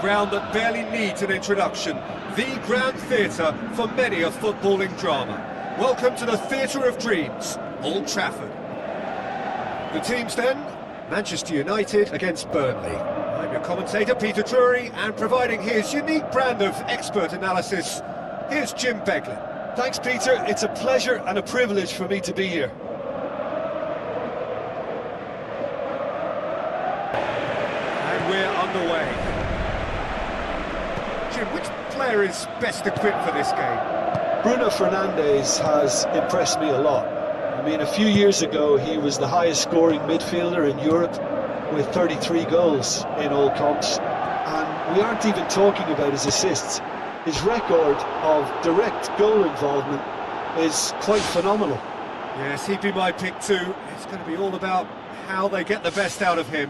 Ground that barely needs an introduction, the grand theatre for many a footballing drama. Welcome to the Theatre of Dreams, Old Trafford. The teams then, Manchester United against Burnley. I'm your commentator, Peter Drury, and providing his unique brand of expert analysis, here's Jim Beglin. Thanks, Peter. It's a pleasure and a privilege for me to be here. And we're underway. Which player is best equipped for this game? Bruno Fernandes has impressed me a lot. I mean, a few years ago he was the highest scoring midfielder in Europe with 33 goals in all comps, and we aren't even talking about his assists. His record of direct goal involvement is quite phenomenal. Yes, he'd be my pick too. It's going to be all about how they get the best out of him.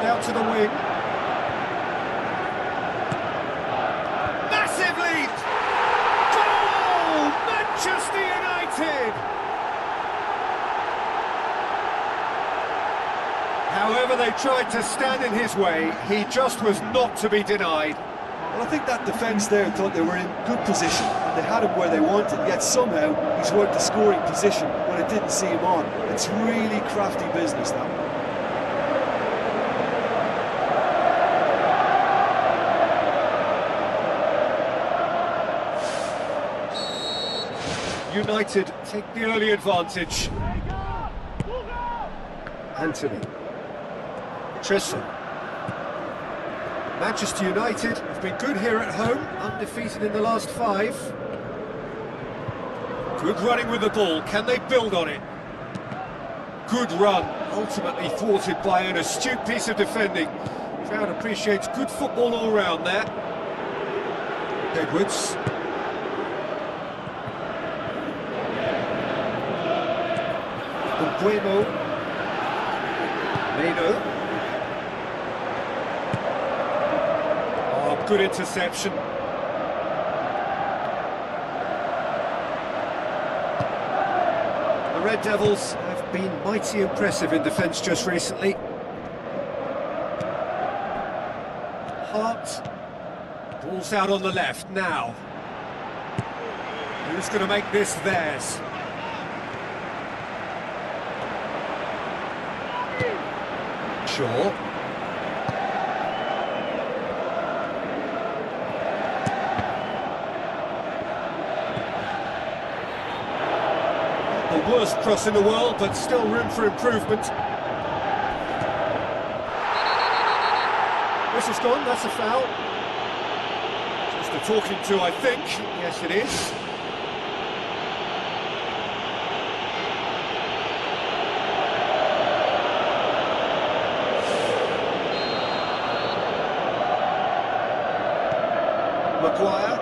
Out to the wing. Massive lead! Goal! Manchester United! However they tried to stand in his way, he just was not to be denied. Well, I think that defence there thought they were in good position and they had him where they wanted, yet somehow he's worked the scoring position when it didn't see him on. It's really crafty business, that one. United take the early advantage. Anthony. Tristan. Manchester United have been good here at home, undefeated in the last 5. Good running with the ball, can they build on it? Good run, ultimately thwarted by an astute piece of defending. Crowd appreciates good football all round there. Edwards. Bueno. Meno. Oh, good interception. The Red Devils have been mighty impressive in defence just recently. Hart. Ball's out on the left now. Who's going to make this theirs? Shaw. The worst cross in the world, but still room for improvement. Whistle's gone, that's a foul. Just a talking to, I think. Yes, it is. Maguire.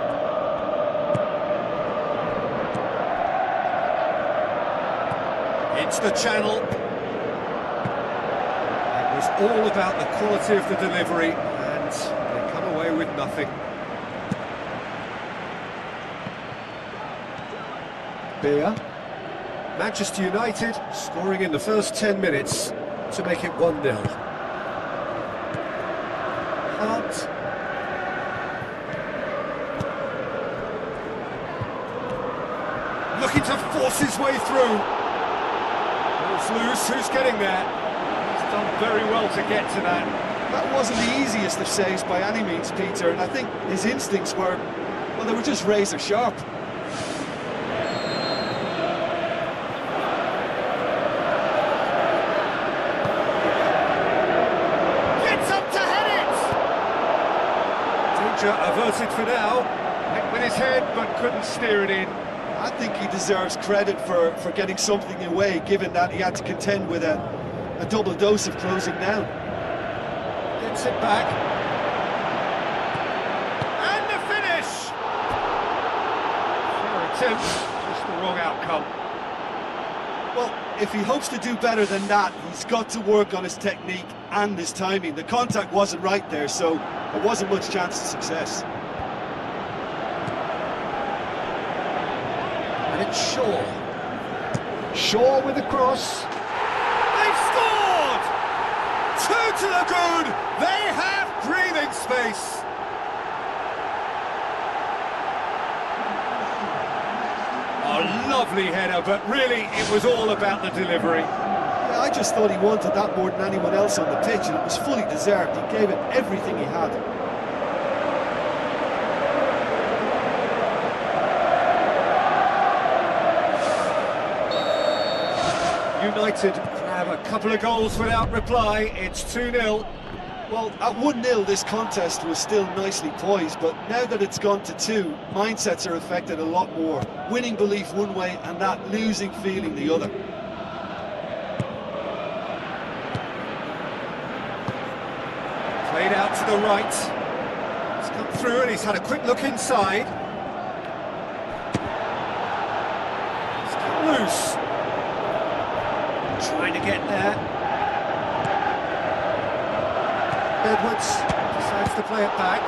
It's the channel. all about the quality of the delivery, and they come away with nothing. Beer. Manchester United scoring in the first 10 minutes to make it 1-0. Hart. Looking to force his way through. Ball's loose, who's getting there? He's done very well to get to that. That wasn't the easiest of saves by any means, Peter, and I think his instincts were, well, they were just razor sharp. Gets up to head it! Danger averted for now. Hit with his head, but couldn't steer it in. I think he deserves credit for getting something away, given that he had to contend with a double dose of closing down. Gets it back. And the finish! Fair attempt, just the wrong outcome. Well, if he hopes to do better than that, he's got to work on his technique and his timing. The contact wasn't right there, so there wasn't much chance of success. And it's Shaw. Shaw with the cross. They've scored! 2 to the good! They have breathing space! A lovely header, but really it was all about the delivery. Yeah, I just thought he wanted that more than anyone else on the pitch, and it was fully deserved. He gave it everything he had. United grab a couple of goals without reply. It's 2-0. Well, at 1-0 this contest was still nicely poised, but now that it's gone to 2, mindsets are affected a lot more. Winning belief one way and that losing feeling the other. Played out to the right. He's come through and he's had a quick look inside. He's cut loose. Trying to get there. Edwards decides to play it back.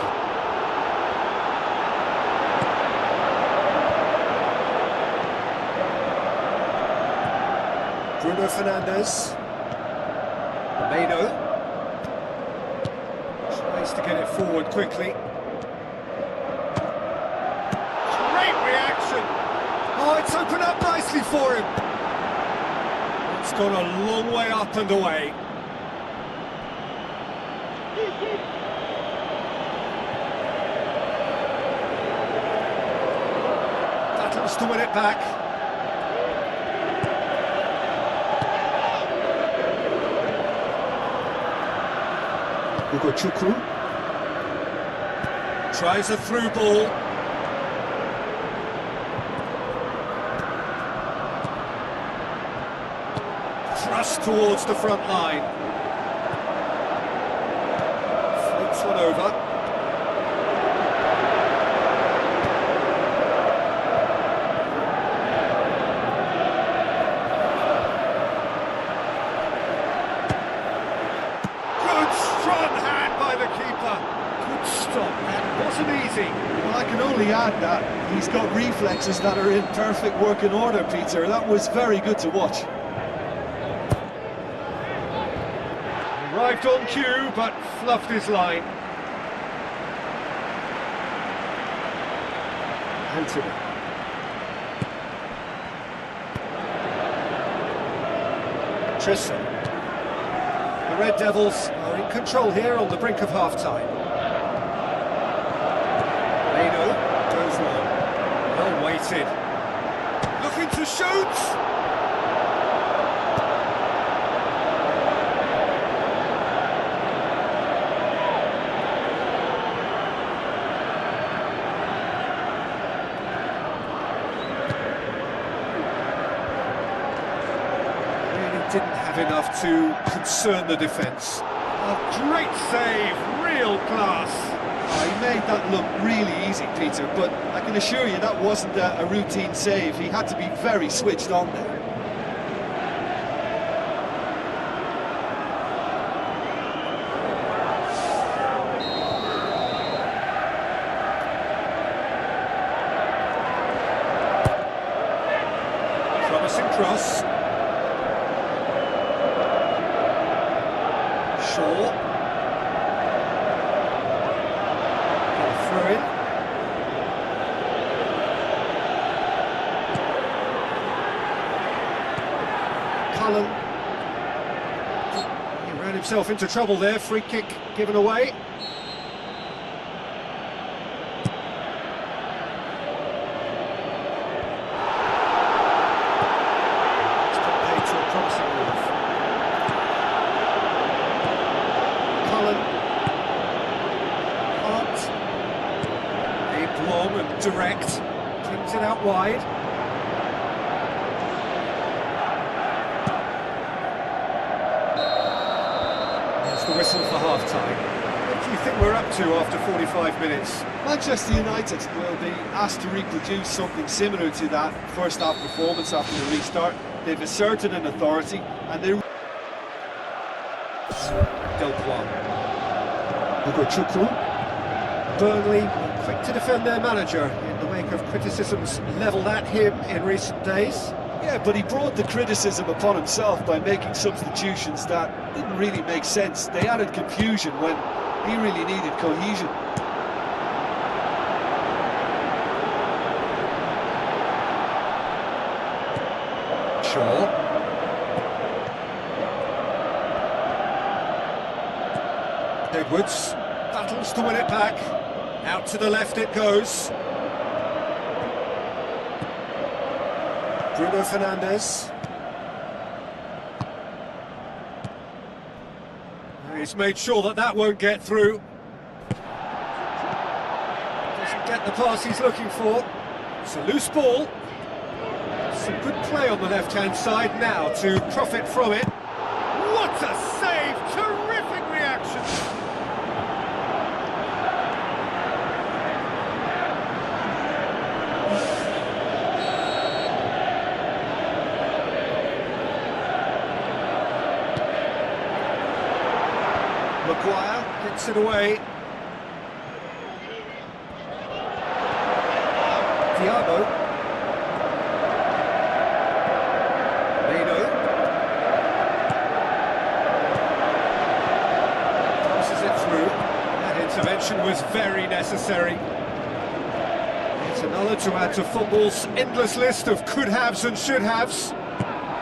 Bruno Fernandes. Meno. Tries to get it forward quickly. Great reaction! Oh, it's opened up nicely for him. It's gone a long way up and away. Battles to win it back. Hugo Chukwu tries a through ball. Thrust towards the front line. Flips one over. Good strong hand by the keeper. Good stop. That wasn't easy. Well, I can only add that he's got reflexes that are in perfect working order, Peter. That was very good to watch. Arrived on cue, but fluffed his line. Anthony. Tristan. The Red Devils are in control here on the brink of half-time. Meno goes long. Well weighted. Looking to shoot! Didn't have enough to concern the defence. A great save, real class. Oh, he made that look really easy, Peter, but I can assure you that wasn't a routine save. He had to be very switched on there. Pressing cross. Shaw. Through in. Cullen. He ran himself into trouble there. Free kick given away. Long and direct, flings it out wide. There's the whistle for half-time. What do you think we're up to after 45 minutes? Manchester United will be asked to reproduce something similar to that first-half performance after the restart. They've asserted an authority and they... Delpois. Burnley quick to defend their manager in the wake of criticisms levelled at him in recent days. Yeah, but he brought the criticism upon himself by making substitutions that didn't really make sense. They added confusion when he really needed cohesion. Shaw. Edwards battles to win it back. Out to the left it goes. Bruno Fernandes. He's made sure that that won't get through. Doesn't get the pass he's looking for. It's a loose ball. Some good play on the left-hand side now to profit from it. What a save! Terrific reaction! Maguire gets it away. Thiago. Mino. Passes it through. That intervention was very necessary. It's another to add to football's endless list of could-haves and should-haves.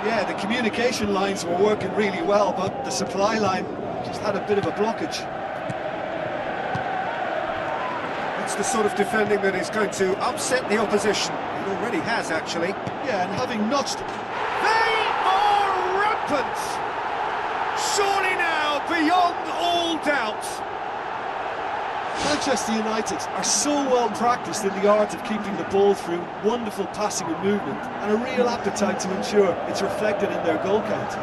Yeah, the communication lines were working really well, but the supply line just had a bit of a blockage. It's the sort of defending that is going to upset the opposition. It already has, actually. Yeah, and having notched... They are rampant! Surely now, beyond all doubt. Manchester United are so well practiced in the art of keeping the ball through wonderful passing and movement, and a real appetite to ensure it's reflected in their goal count.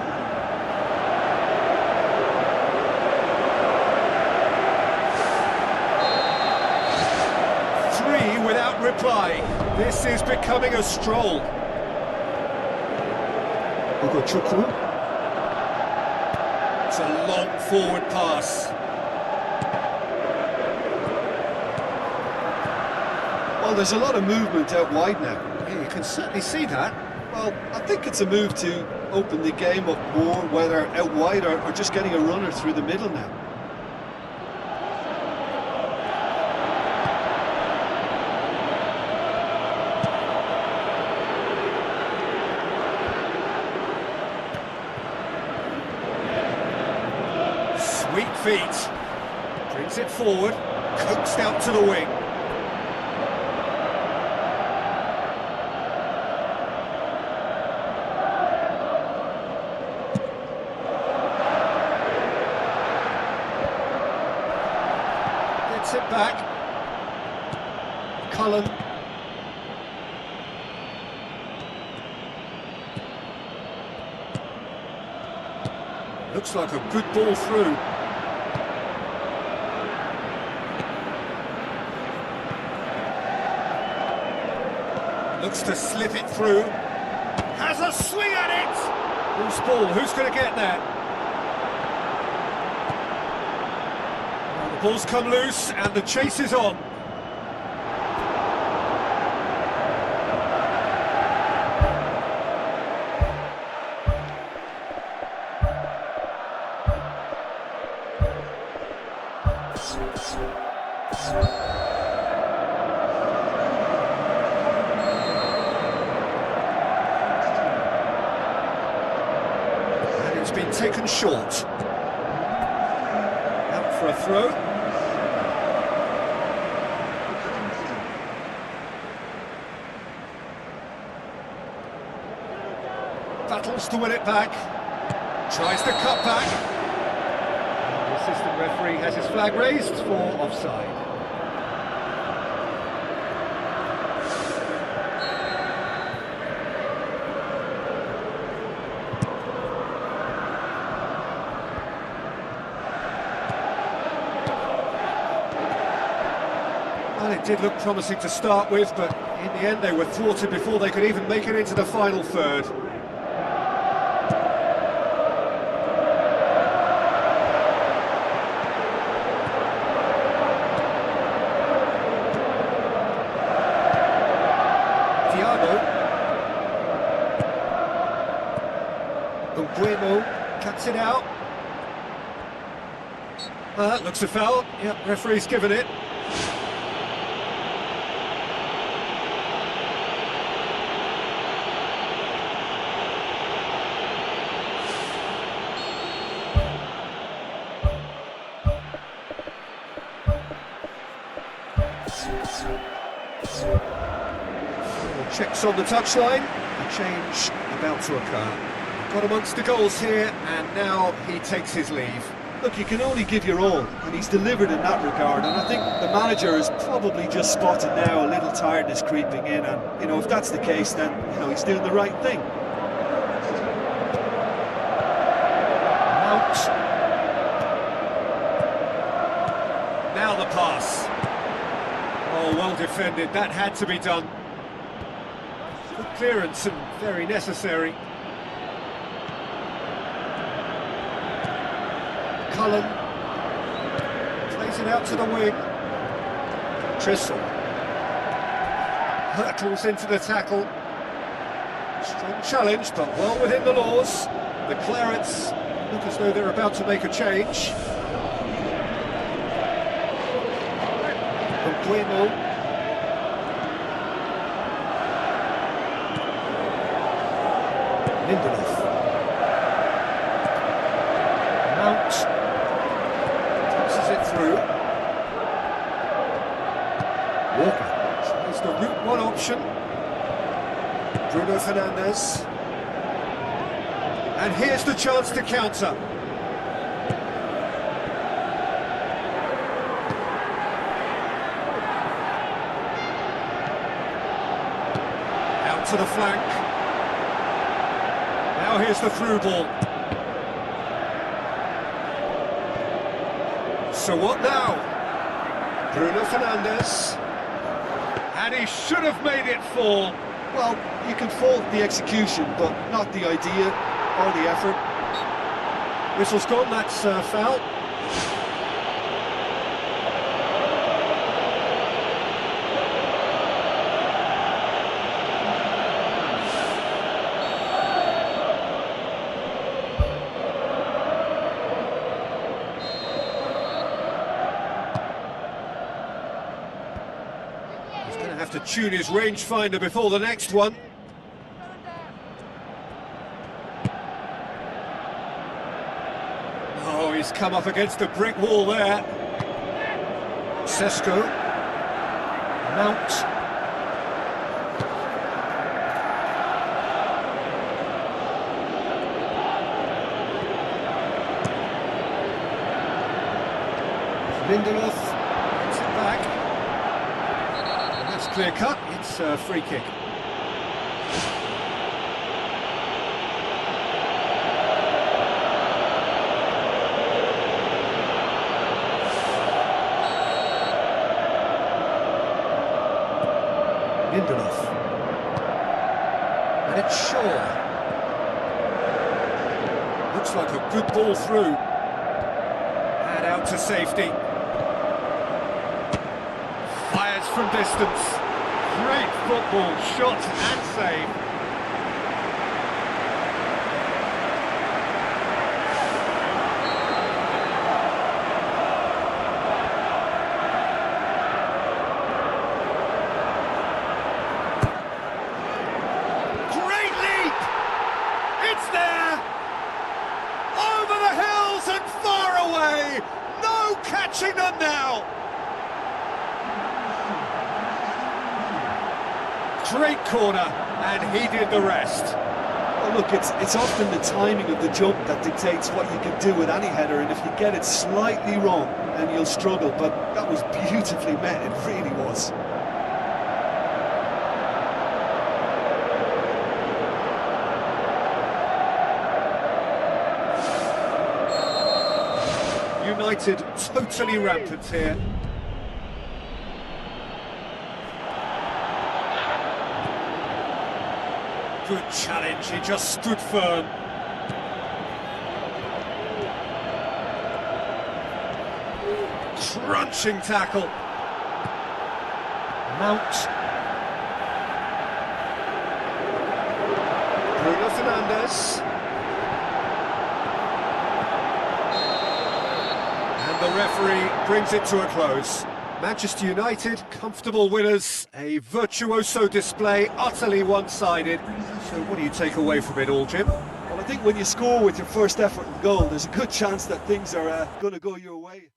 Without reply. This is becoming a stroll. It's a long forward pass. Well, there's a lot of movement out wide now. Yeah, you can certainly see that. Well, I think it's a move to open the game up more, whether out wide or just getting a runner through the middle now. Sweet feet. Brings it forward. Coaxed out to the wing. Gets it back. Cullen. Looks like a good ball through. Looks to slip it through. Has a swing at it! Loose ball, who's going to get that? Well, the ball's come loose and the chase is on. been taken short. Out for a throw. Battles to win it back. Tries to cut back. The assistant referee has his flag raised for offside. Well, it did look promising to start with, but in the end they were thwarted before they could even make it into the final third. Cuts it out. That looks a foul. Yep, referee's given it. Checks on the touchline. A change about to occur. Got amongst the goals here, and now he takes his leave. Look, you can only give your all, and he's delivered in that regard, and I think the manager has probably just spotted now a little tiredness creeping in, and, you know, if that's the case, then, you know, he's doing the right thing. Out. Now the pass. Oh, well defended, that had to be done. Good clearance and very necessary. Cullen plays it out to the wing. Tristle hurtles into the tackle. Strong challenge, but well within the laws. The Clarets look as though they're about to make a change. Bueno. Lindelof. Mount. Passes it through. Walker tries the route one option. Bruno Fernandes. And here's the chance to counter. Out to the flank. Now here's the through ball. So what now? Bruno Fernandes. And he should have made it fall. Well, you can fault the execution, but not the idea or the effort. Whistle's gone, that's foul. He's going to have to tune his rangefinder before the next one. Oh, he's come up against a brick wall there. Sesko. Mount. Lindelof gets it back. And that's clear cut. It's a free kick. Lindelof. And it's Shaw. Looks like a good ball through. And out to safety. Fires from distance. Great football, shot and save. Straight corner, and he did the rest. Well, look, it's often the timing of the jump that dictates what you can do with any header, and if you get it slightly wrong, then you'll struggle. But that was beautifully met, it really was. United totally rampant here. Good challenge, he just stood firm. Crunching tackle. Mount. Bruno Fernandes. And the referee brings it to a close. Manchester United, comfortable winners, a virtuoso display, utterly one-sided. So what do you take away from it all, Jim? Well, I think when you score with your first effort and goal, there's a good chance that things are going to go your way.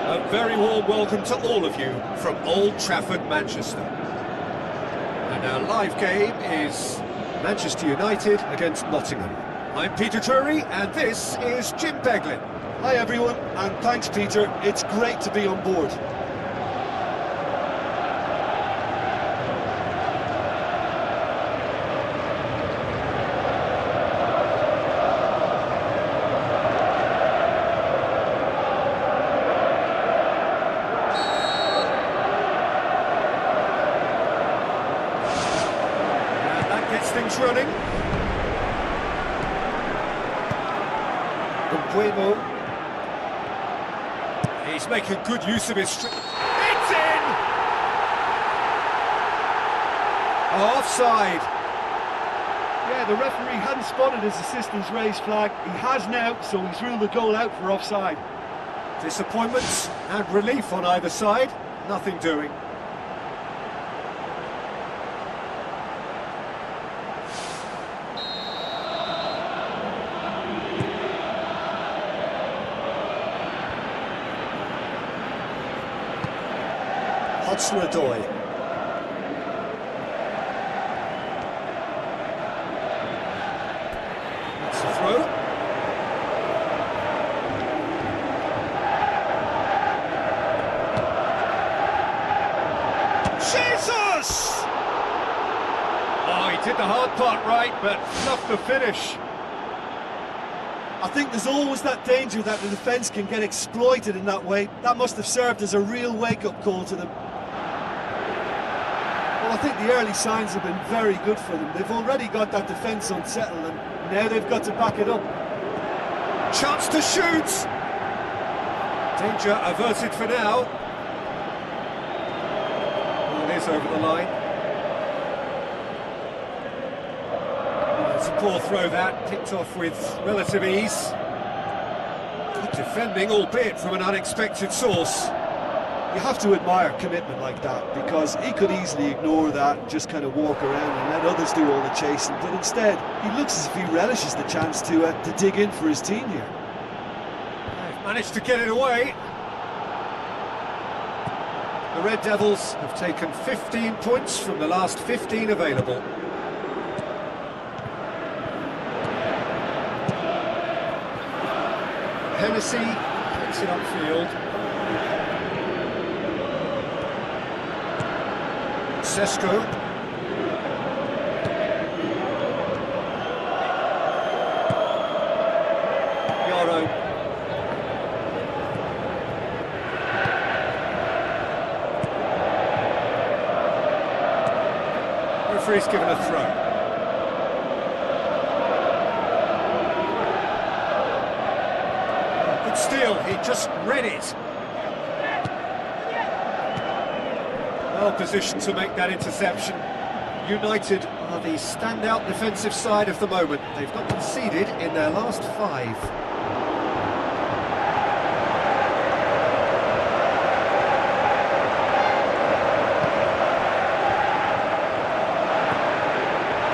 A very warm welcome to all of you from Old Trafford, Manchester. And our live game is Manchester United against Nottingham. I'm Peter Drury, and this is Jim Beglin. Hi everyone, and thanks Peter, it's great to be on board. Things running. Buemo. He's making good use of his strength. It's in! Offside. Yeah, the referee hadn't spotted his assistant's raised flag. He has now, so he's ruled the goal out for offside. Disappointments and relief on either side. Nothing doing. Hudson-Odoi. That's the throw. Jesus! Oh, he did the hard part right, but not the finish. I think there's always that danger that the defence can get exploited in that way. That must have served as a real wake-up call to them. Well, I think the early signs have been very good for them. They've already got that defence unsettled, and now they've got to back it up. Chance to shoot! Danger averted for now. Well, it is over the line. It's a poor throw that, picked off with relative ease. Good defending, albeit from an unexpected source. You have to admire commitment like that, because he could easily ignore that and just kind of walk around and let others do all the chasing, but instead he looks as if he relishes the chance to dig in for his team here. They've managed to get it away. The Red Devils have taken 15 points from the last 15 available. Hennessy takes it upfield. Sesko. Yaro. Referee's given a throw. Good steal, he just read it. Well positioned to make that interception. United are the standout defensive side of the moment. They've not conceded in their last 5.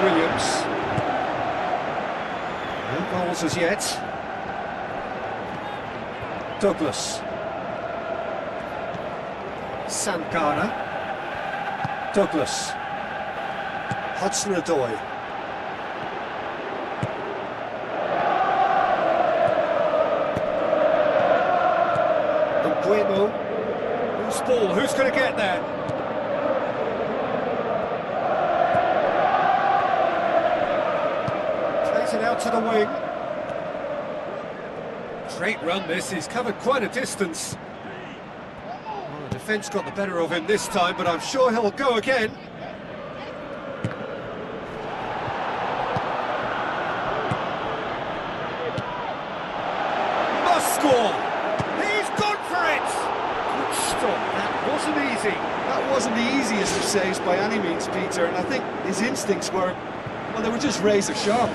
Williams. No goals as yet. Douglas. Sankara. Douglas. Hudson-Odoi. Mbuemo. Loose ball, who's going to get there? Plays it out to the wing. Great run this, he's covered quite a distance. Well, the defence got the better of him this time, but I'm sure he'll go again. Must score! He's gone for it! Good stop, that wasn't easy. That wasn't the easiest of saves by any means, Peter, and I think his instincts were, well, they were just razor sharp.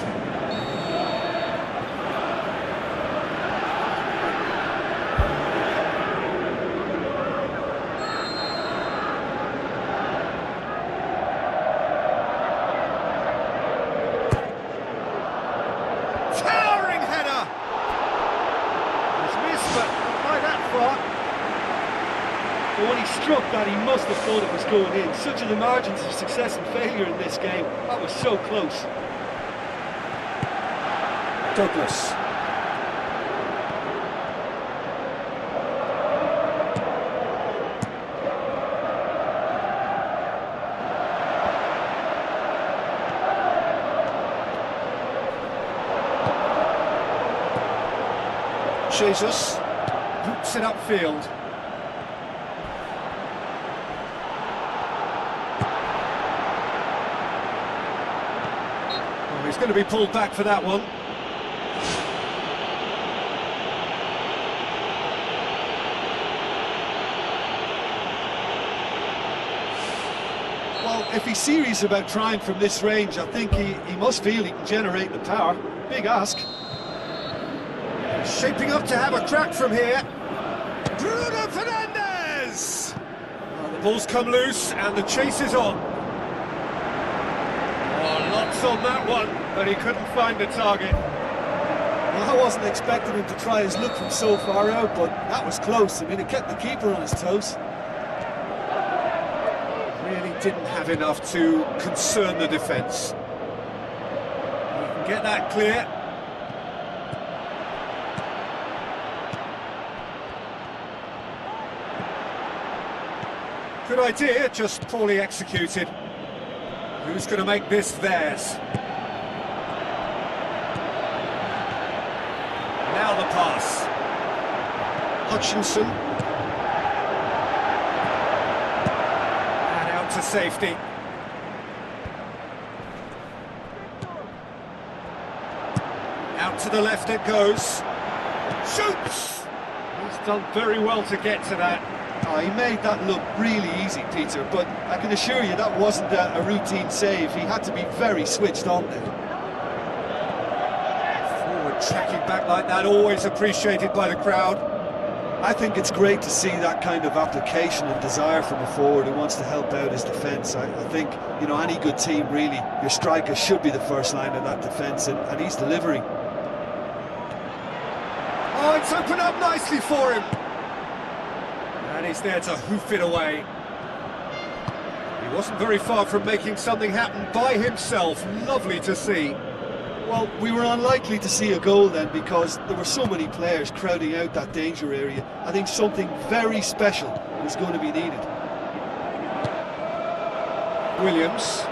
But when he struck that, he must have thought it was going in. Such are the margins of success and failure in this game. That was so close. Douglas. Jesus boots it upfield. Oh, he's going to be pulled back for that one. Well, if he's serious about trying from this range, I think he must feel he can generate the power. Big ask. Shaping up to have a crack from here. Bruno Fernandes! Well, the ball's come loose and the chase is on. Oh, lots on that one, but he couldn't find the target. Well, I wasn't expecting him to try his luck from so far out, but that was close. I mean, it kept the keeper on his toes. Really didn't have enough to concern the defence. You can get that clear. Good idea, just poorly executed. Who's going to make this theirs? Hutchinson. And out to safety. Out to the left it goes. Shoots! He's done very well to get to that. Oh, he made that look really easy, Peter, but I can assure you that wasn't a routine save. He had to be very switched on there. Forward tracking back like that, always appreciated by the crowd. I think it's great to see that kind of application and desire from a forward who wants to help out his defence. I think, you know, any good team, really, your striker should be the first line of that defence, and he's delivering. Oh, it's opened up nicely for him. And he's there to hoof it away. He wasn't very far from making something happen by himself. Lovely to see. Well, we were unlikely to see a goal then because there were so many players crowding out that danger area. I think something very special was going to be needed. Williams.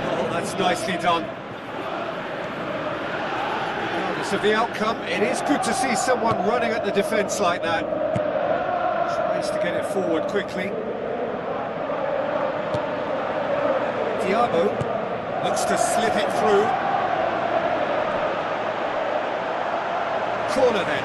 Oh, that's nicely done. Regardless of the outcome, it is good to see someone running at the defence like that. Tries to get it forward quickly. Diabo looks to slip it through. Corner then.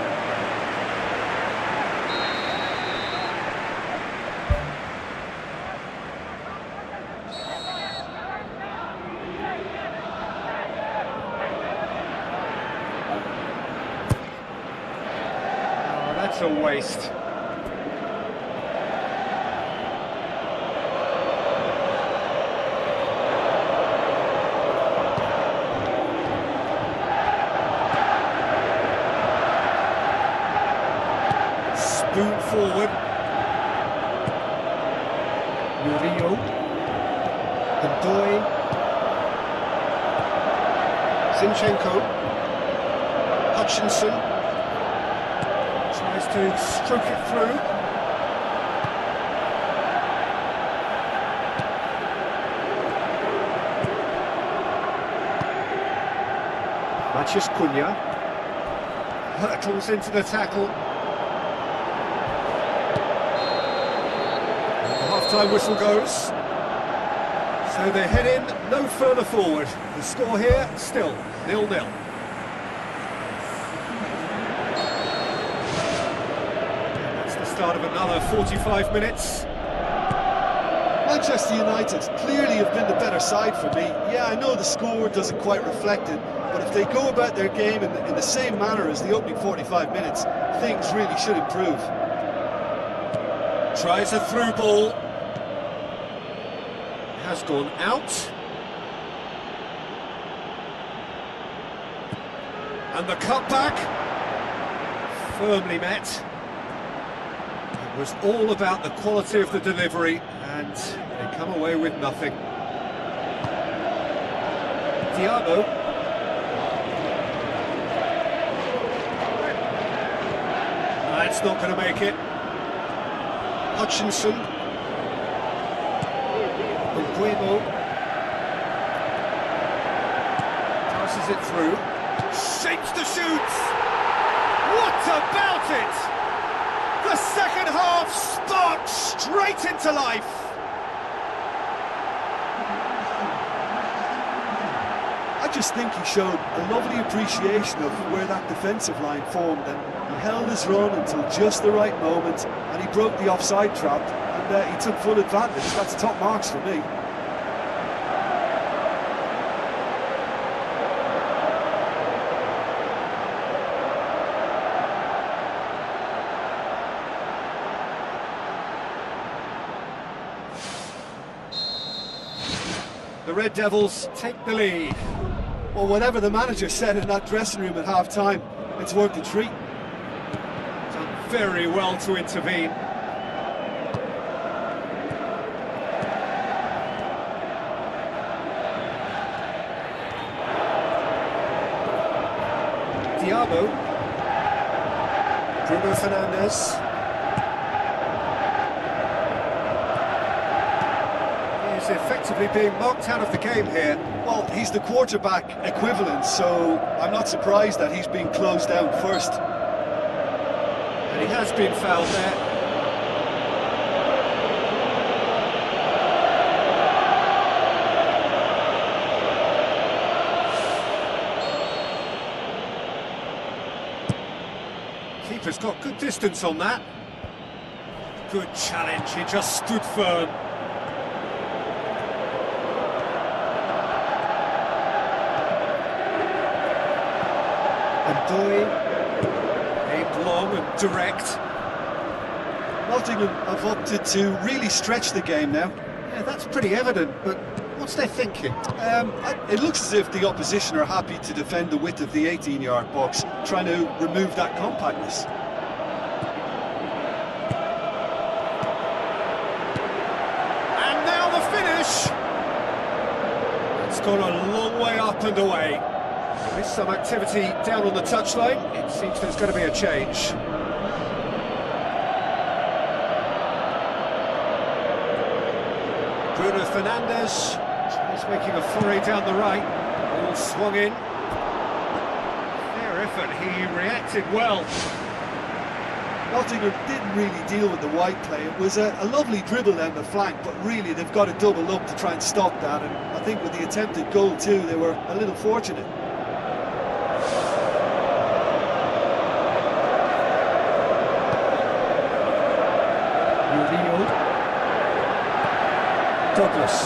Oh, that's a waste. Spoon forward. Vidio. Godoy. Zinchenko. Hutchinson. Tries to stroke it through. Matheus Cunha. Hurtles into the tackle. Half-time whistle goes. So they head in no further forward. The score here still 0-0. That's the start of another 45 minutes. Manchester United clearly have been the better side for me. Yeah, I know the score doesn't quite reflect it, but if they go about their game in the same manner as the opening 45 minutes, things really should improve. Tries a through ball. Has gone out. And the cutback. Firmly met. It was all about the quality of the delivery, and they come away with nothing. Diabo. That's not going to make it. Hutchinson. Bueno. Passes it through. Shapes to shoot! What about it? The second half sparks straight into life. I just think he showed a lovely appreciation of where that defensive line formed, and he held his run until just the right moment, and he broke the offside trap, and he took full advantage. That's top marks for me. The Red Devils take the lead. Well, whatever the manager said in that dressing room at half-time, it's worth the treat. Done very well to intervene. Diabo. Bruno Fernandes. Here's effectively being marked out of the game here. Well, he's the quarterback equivalent, so I'm not surprised that he's being closed down first. And he has been fouled there. Keeper's got good distance on that. Good challenge, he just stood firm. Aimed long and direct. Nottingham have opted to really stretch the game now. Yeah, that's pretty evident, but what's their thinking? It looks as if the opposition are happy to defend the width of the 18-yard box, trying to remove that compactness. And now the finish! It's gone a long way up and away. There is some activity down on the touchline. It seems there's going to be a change. Bruno Fernandes, he's making a foray down the right. Ball swung in. Fair effort, he reacted well. Nottingham didn't really deal with the wide play. It was a lovely dribble down the flank, but really they've got to double up to try and stop that. And I think with the attempted goal too, they were a little fortunate. Douglas.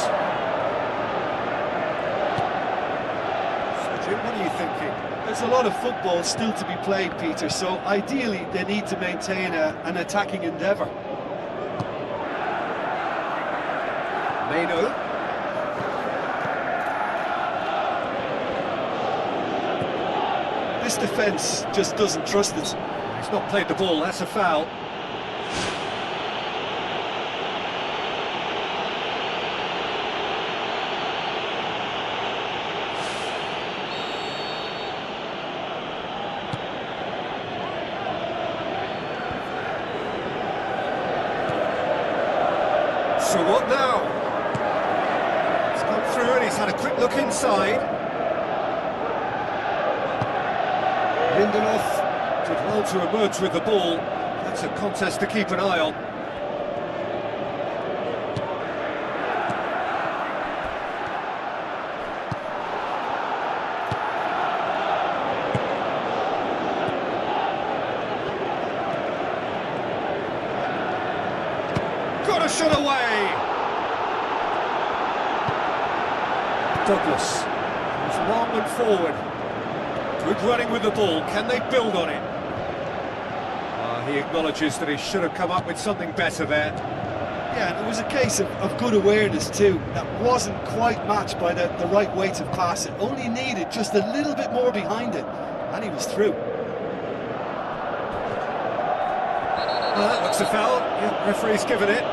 So Jim, what are you thinking? There's a lot of football still to be played, Peter, so ideally they need to maintain an attacking endeavour. Maino. This defence just doesn't trust it. He's not played the ball, that's a foul. So what now? He's come through and he's had a quick look inside. Lindelof did well to emerge with the ball. That's a contest to keep an eye on. Got a shot away! Douglas goes long and forward. Good running with the ball. Can they build on it? He acknowledges that he should have come up with something better there. Yeah, and it was a case of good awareness too. That wasn't quite matched by the right weight of pass. It only needed just a little bit more behind it, and he was through. That looks a foul. Yeah, referee's given it.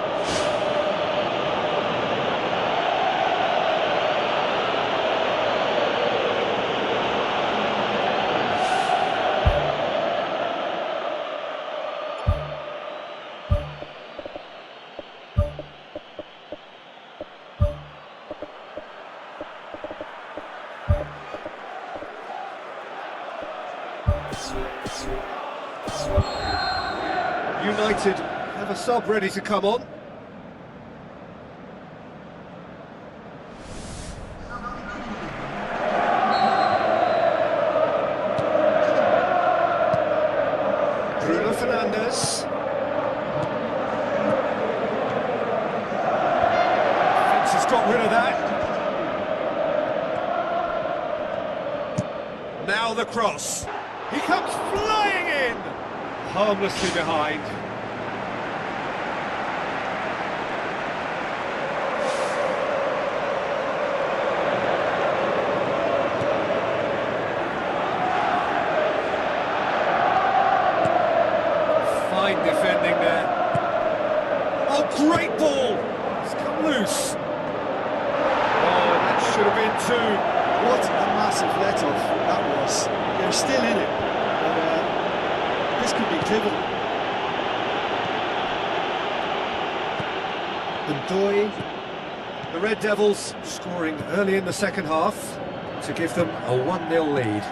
United have a sub ready to come on. Bruno Fernandes. Defence has got rid of that. Now the cross. He comes flying in! Harmlessly behind. Fine defending there. Oh, great ball! It's come loose. Oh, that should have been two. What a massive let-off that was. They're still in it, but this could be pivotal. And The Red Devils scoring early in the second half to give them a 1-0 lead.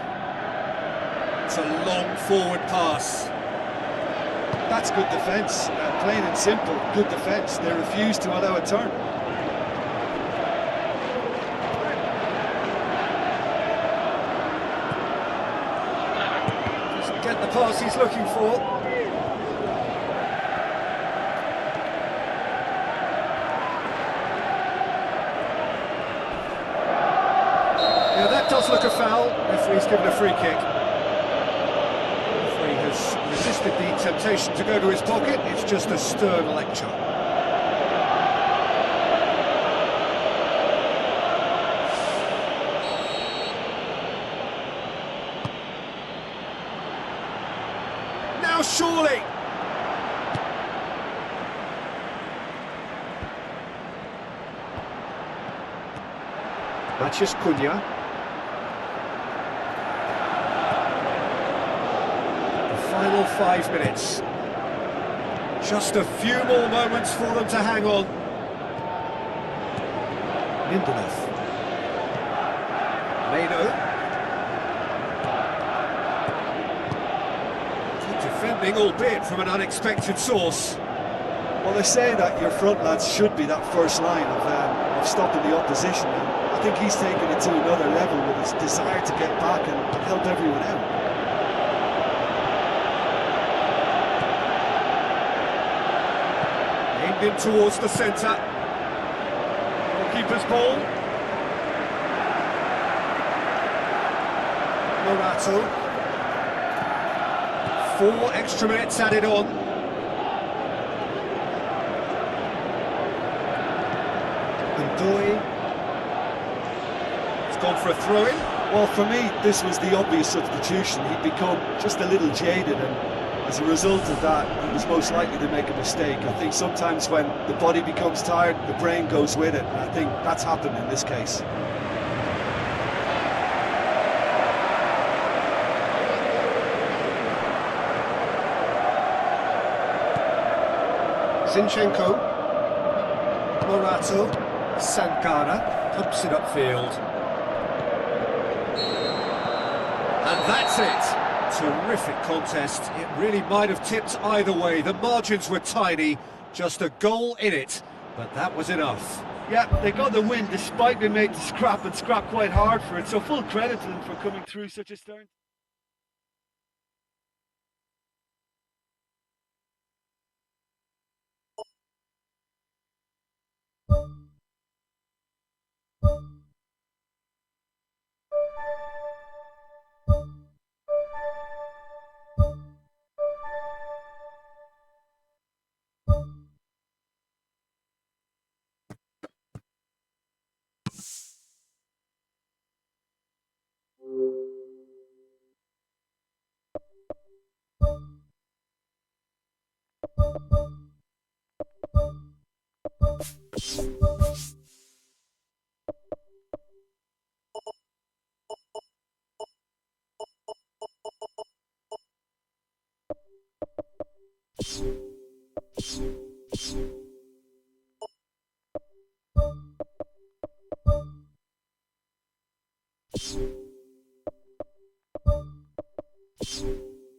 It's a long forward pass. That's good defence, plain and simple, good defence. They refuse to allow a turn. Doesn't get the pass he's looking for. Yeah, that does look a foul. Referee's given a free kick. Referee has resisted the temptation to go to his pocket. It's just a stern lecture. Now surely! Matheus Cunha. Final 5 minutes. Just a few more moments for them to hang on. Lindelof. Meno. Good defending, albeit from an unexpected source. Well, they say that your front lads should be that first line of stopping the opposition. And I think he's taken it to another level with his desire to get back and help everyone out. In towards the centre. Keeper's ball. Morato. 4 extra minutes added on. Ndoi. It's gone for a throw-in. Well, for me, this was the obvious substitution. He'd become just a little jaded, and as a result of that, he was most likely to make a mistake. I think sometimes when the body becomes tired, the brain goes with it. And I think that's happened in this case. Zinchenko. Morato. Sankara pumps it upfield. And that's it. Terrific contest. It really might have tipped either way. The margins were tiny, just a goal in it, but that was enough. Yeah, they got the win despite being made to scrap and scrap quite hard for it, so full credit to them for coming through such a stern.